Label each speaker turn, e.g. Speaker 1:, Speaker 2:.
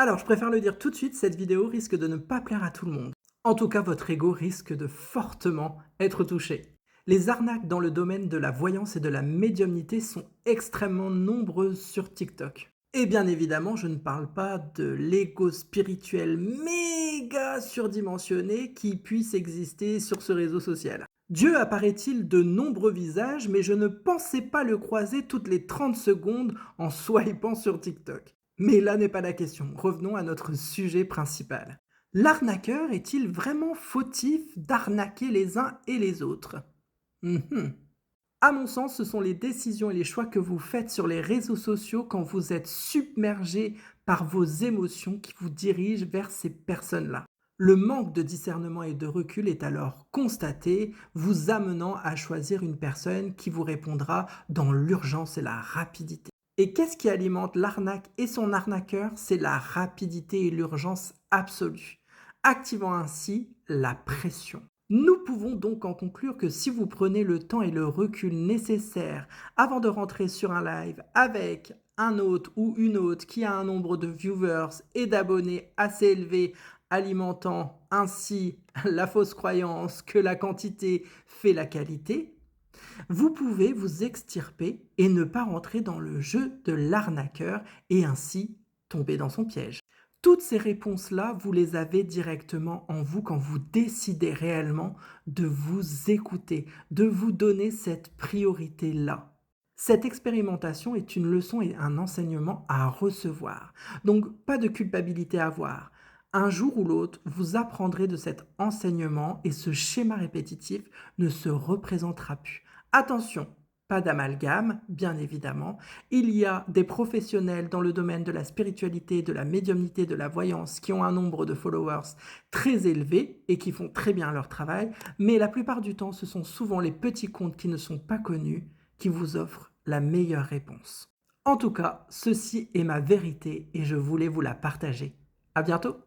Speaker 1: Alors, je préfère le dire tout de suite, cette vidéo risque de ne pas plaire à tout le monde. En tout cas, votre ego risque de fortement être touché. Les arnaques dans le domaine de la voyance et de la médiumnité sont extrêmement nombreuses sur TikTok. Et bien évidemment, je ne parle pas de l'ego spirituel méga surdimensionné qui puisse exister sur ce réseau social. Dieu apparaît-il de nombreux visages, mais je ne pensais pas le croiser toutes les 30 secondes en swipant sur TikTok. Mais là n'est pas la question, revenons à notre sujet principal. L'arnaqueur est-il vraiment fautif d'arnaquer les uns et les autres? Mhm. À mon sens, ce sont les décisions et les choix que vous faites sur les réseaux sociaux quand vous êtes submergé par vos émotions qui vous dirigent vers ces personnes-là. Le manque de discernement et de recul est alors constaté, vous amenant à choisir une personne qui vous répondra dans l'urgence et la rapidité. Et qu'est-ce qui alimente l'arnaque et son arnaqueur? C'est la rapidité et l'urgence absolue, activant ainsi la pression. Nous pouvons donc en conclure que si vous prenez le temps et le recul nécessaires avant de rentrer sur un live avec un hôte ou une hôte qui a un nombre de viewers et d'abonnés assez élevé, alimentant ainsi la fausse croyance que la quantité fait la qualité, vous pouvez vous extirper et ne pas rentrer dans le jeu de l'arnaqueur et ainsi tomber dans son piège. Toutes ces réponses-là, vous les avez directement en vous quand vous décidez réellement de vous écouter, de vous donner cette priorité-là. Cette expérimentation est une leçon et un enseignement à recevoir. Donc, pas de culpabilité à avoir. Un jour ou l'autre, vous apprendrez de cet enseignement et ce schéma répétitif ne se représentera plus. Attention, pas d'amalgame, bien évidemment. Il y a des professionnels dans le domaine de la spiritualité, de la médiumnité, de la voyance qui ont un nombre de followers très élevé et qui font très bien leur travail, mais la plupart du temps, ce sont souvent les petits comptes qui ne sont pas connus qui vous offrent la meilleure réponse. En tout cas, ceci est ma vérité et je voulais vous la partager. À bientôt!